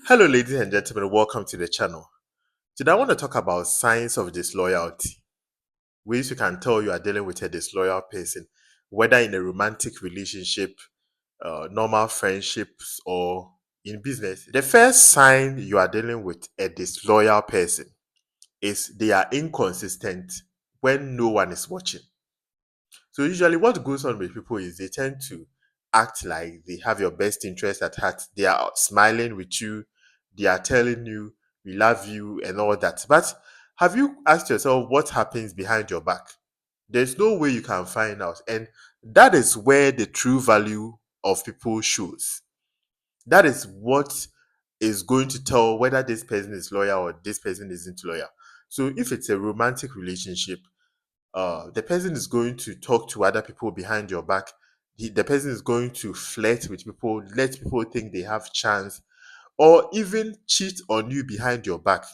Hello, ladies and gentlemen, welcome to the channel. Today, I want to talk about signs of disloyalty, ways you can tell you are dealing with a disloyal person, whether in a romantic relationship, normal friendships, or in business. The first sign you are dealing with a disloyal person is they are inconsistent when no one is watching. So usually what goes on with people is they tend to act like they have your best interest at heart. They are smiling with you, they are telling you we love you and all that. But have you asked yourself what happens behind your back? There's no way you can find out. And that is where the true value of people shows. That is what is going to tell whether this person is loyal or this person isn't loyal. So if it's a romantic relationship, the person is going to talk to other people behind your back. The person is going to flirt with people, let people think they have chance, or even cheat on you behind your back,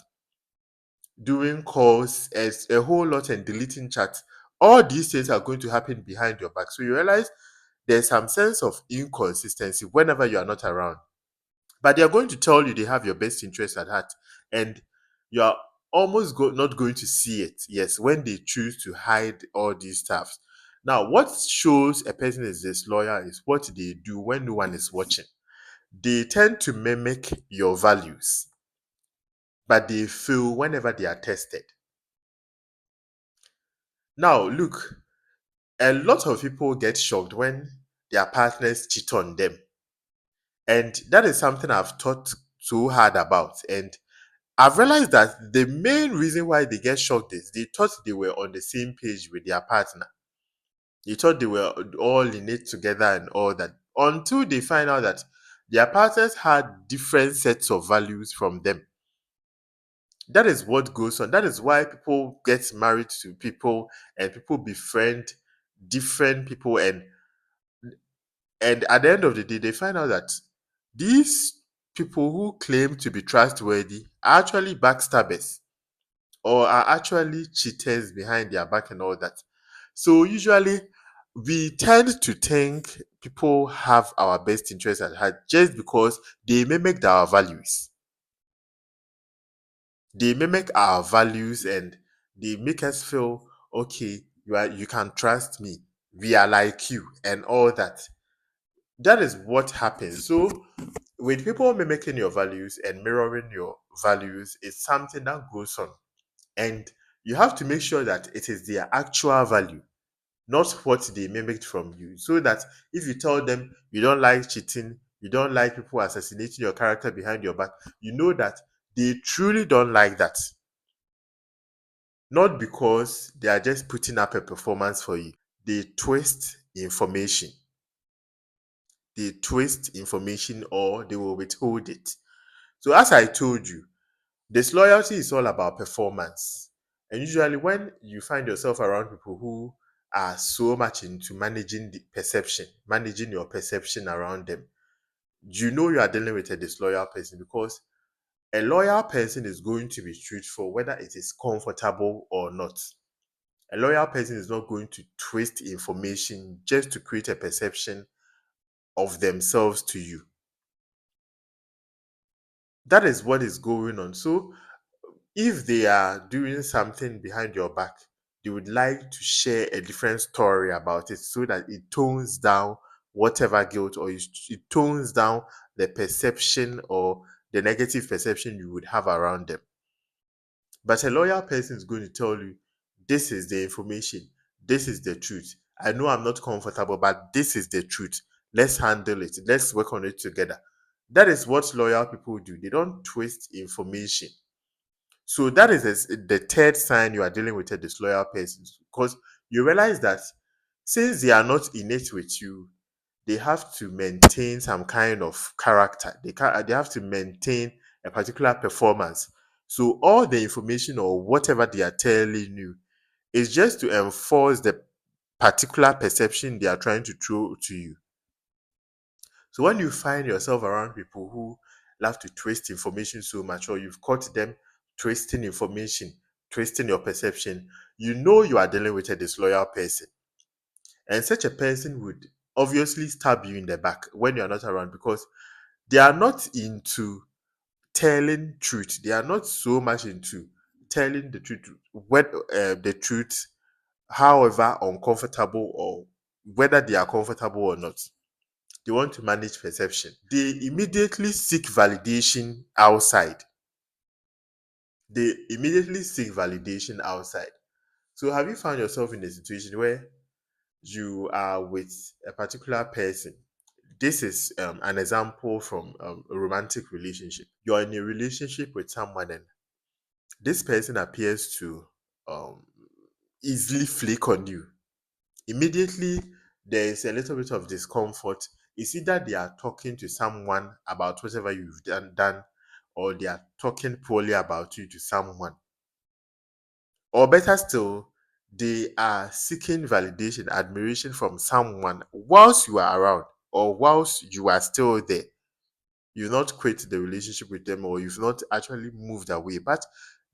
doing calls as a whole lot and deleting chats. All these things are going to happen behind your back. So you realize there's some sense of inconsistency whenever you are not around. But they are going to tell you they have your best interest at heart, and you are almost not going to see it. Yes, when they choose to hide all these stuff. Now, what shows a person is disloyal is what they do when no one is watching. They tend to mimic your values, but they fail whenever they are tested. Now, look, a lot of people get shocked when their partners cheat on them. And that is something I've thought so hard about. And I've realized that the main reason why they get shocked is they thought they were on the same page with their partner. They thought they were all in it together and all that until they find out that their partners had different sets of values from them. That is what goes on. That is why people get married to people and people befriend different people, and at the end of the day they find out that these people who claim to be trustworthy are actually backstabbers or are actually cheaters behind their back and all that. So usually we tend to think people have our best interests at heart just because they mimic our values. They mimic our values and they make us feel okay, you can trust me. We are like you and all that. That is what happens. So with people mimicking your values and mirroring your values, it's something that goes on. And you have to make sure that it is their actual value, not what they mimicked from you. So that if you tell them you don't like cheating, you don't like people assassinating your character behind your back, you know that they truly don't like that. Not because they are just putting up a performance for you. They twist information. They twist information or they will withhold it. So as I told you, disloyalty is all about performance. And usually, when you find yourself around people who are so much into managing the perception, managing your perception around them, you know you are dealing with a disloyal person because a loyal person is going to be truthful whether it is comfortable or not. A loyal person is not going to twist information just to create a perception of themselves to you. That is what is going on. So if they are doing something behind your back, they would like to share a different story about it so that it tones down whatever guilt or it tones down the perception or the negative perception you would have around them. But a loyal person is going to tell you, this is the information, this is the truth. I know I'm not comfortable, but this is the truth. Let's handle it. Let's work on it together. That is what loyal people do. They don't twist information. So that is the third sign you are dealing with a disloyal person because you realize that since they are not in it with you, they have to maintain some kind of character. They have to maintain a particular performance. So all the information or whatever they are telling you is just to enforce the particular perception they are trying to throw to you. So when you find yourself around people who love to twist information so much, or you've caught them twisting information, twisting your perception, you know you are dealing with a disloyal person. And such a person would obviously stab you in the back when you are not around because they are not into telling truth. They are not so much into telling the truth, the truth, however uncomfortable or whether they are comfortable or not. They want to manage perception. They immediately seek validation outside. They immediately seek validation outside. So, have you found yourself in a situation where you are with a particular person? This is an example from a romantic relationship. You're in a relationship with someone, and this person appears to um, easily flake on you. Immediately, there is a little bit of discomfort. It's either they are talking to someone about whatever you've done, or they are talking poorly about you to someone. Or better still, they are seeking validation, admiration from someone whilst you are around or whilst you are still there. You've not quit the relationship with them or you've not actually moved away, but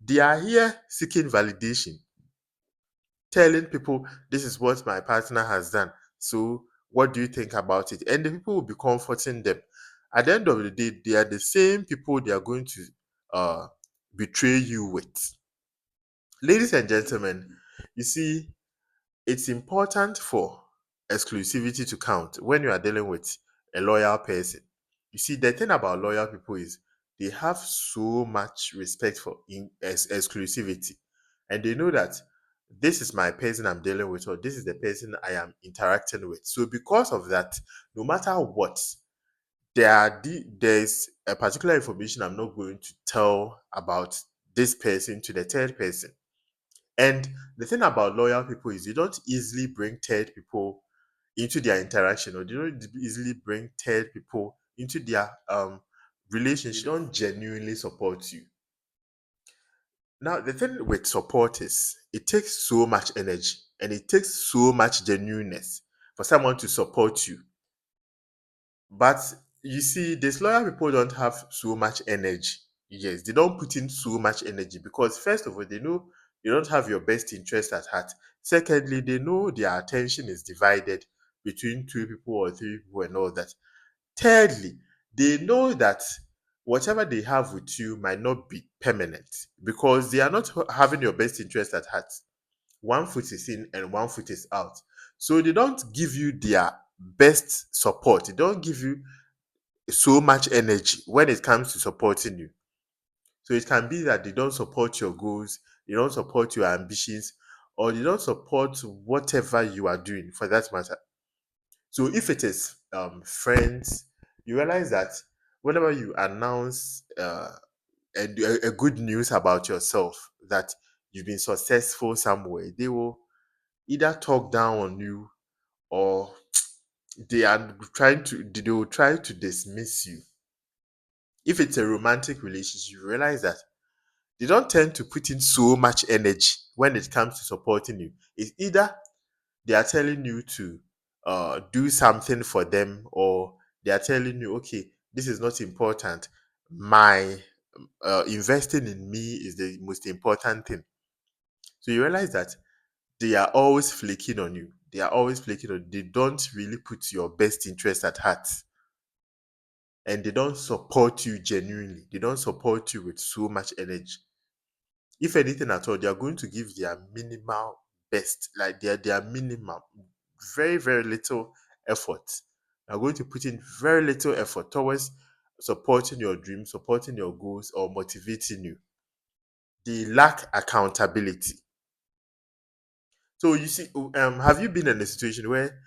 they are here seeking validation, telling people, this is what my partner has done. So, what do you think about it? And the people will be comforting them. At the end of the day, they are the same people they are going to uh, betray you with. Ladies and gentlemen, you see, it's important for exclusivity to count when you are dealing with a loyal person. You see, the thing about loyal people is they have so much respect for exclusivity, and they know that this is my person I'm dealing with, or this is the person I am interacting with. So, because of that, no matter what, there's a particular information I'm not going to tell about this person to the third person. And the thing about loyal people is you don't easily bring third people into their interaction, or they don't easily bring third people into their relationship. They don't genuinely support you. Now, the thing with support is it takes so much energy and it takes so much genuineness for someone to support you. But you see, disloyal people don't have so much energy. Yes, they don't put in so much energy because, first of all, they know you don't have your best interest at heart. Secondly, they know their attention is divided between two people or three people and all that. Thirdly, they know that whatever they have with you might not be permanent because they are not having your best interest at heart. One foot is in and one foot is out. So they don't give you their best support. They don't give you so much energy when it comes to supporting you. So it can be that they don't support your goals, they don't support your ambitions, or they don't support whatever you are doing for that matter. So if it is friends, you realize that whenever you announce a good news about yourself, that you've been successful somewhere, they will either talk down on you or they will try to dismiss you. If it's a romantic relationship, you realize that they don't tend to put in so much energy when it comes to supporting you. It's either they are telling you to do something for them, or they are telling you, okay, this is not important. My investing in me is the most important thing. So you realize that they are always flaking on you. They are always flaking on you. They don't really put your best interest at heart. And they don't support you genuinely. They don't support you with so much energy. If anything at all, they are going to give their minimal best, like their minimum, very, very little effort. They are going to put in very little effort towards supporting your dreams, supporting your goals, or motivating you. They lack accountability. So you see, have you been in a situation where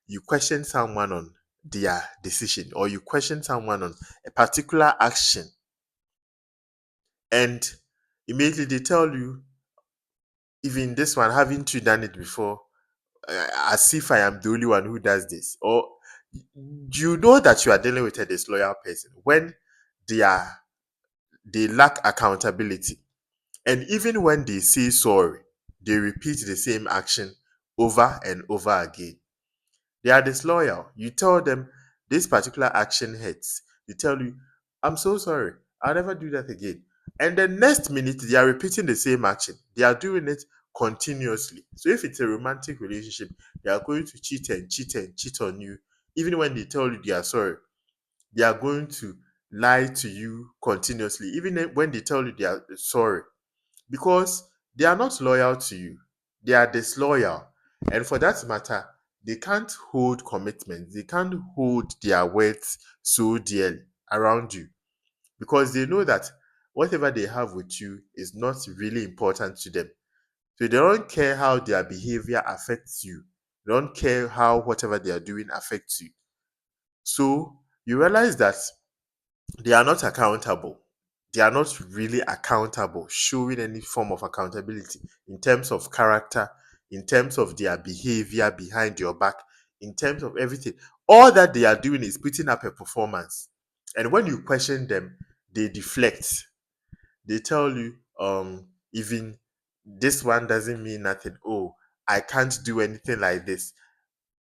you question someone on their decision, or you question someone on a particular action, and immediately they tell you, even this one, haven't you done it before? As if I am the only one who does this. Or you know that you are dealing with a disloyal person when they are they lack accountability. And even when they say sorry, they repeat the same action over and over again. They are disloyal. You tell them this particular action hurts. They tell you, I'm so sorry. I'll never do that again. And the next minute, they are repeating the same action. They are doing it continuously. So if it's a romantic relationship, they are going to cheat and cheat and cheat on you. Even when they tell you they are sorry, they are going to lie to you continuously, even when they tell you they are sorry, because they are not loyal to you. They are disloyal. And for that matter, they can't hold commitment. They can't hold their words so dearly around you because they know that whatever they have with you is not really important to them. So they don't care how their behavior affects you. They don't care how whatever they are doing affects you. So you realize that they are not accountable. They are not really accountable, showing any form of accountability in terms of character, in terms of their behavior behind your back, in terms of everything. All that they are doing is putting up a performance. And when you question them, they deflect. They tell you, even this one doesn't mean nothing. Oh, I can't do anything like this.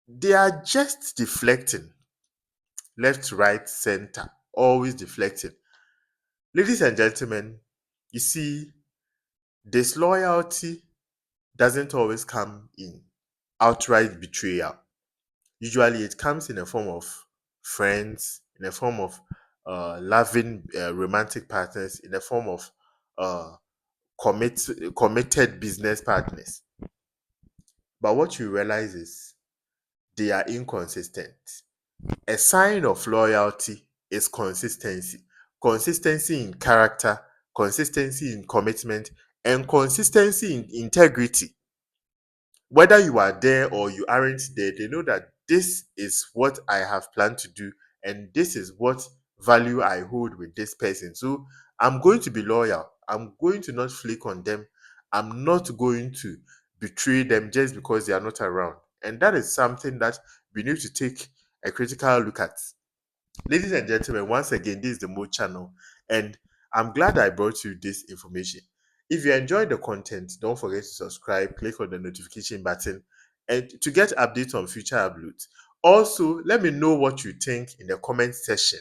They are just deflecting, left, right, center, always deflecting. Ladies and gentlemen, you see, disloyalty doesn't always come in outright betrayal. Usually, it comes in a form of friends, in a form of loving romantic partners, in a form of uh, committed business partners. But what you realize is they are inconsistent. A sign of loyalty is consistency. Consistency in character, consistency in commitment, and consistency in integrity. Whether you are there or you aren't there, they know that this is what I have planned to do, and this is what value I hold with this person. So I'm going to be loyal. I'm going to not flick on them. I'm not going to betray them just because they are not around. And that is something that we need to take a critical look at. Ladies and gentlemen, once again, this is the Mo channel, and I'm glad I brought you this information. If you enjoyed the content, don't forget to subscribe, click on the notification button, and to get updates on future uploads. Also, let me know what you think in the comment section.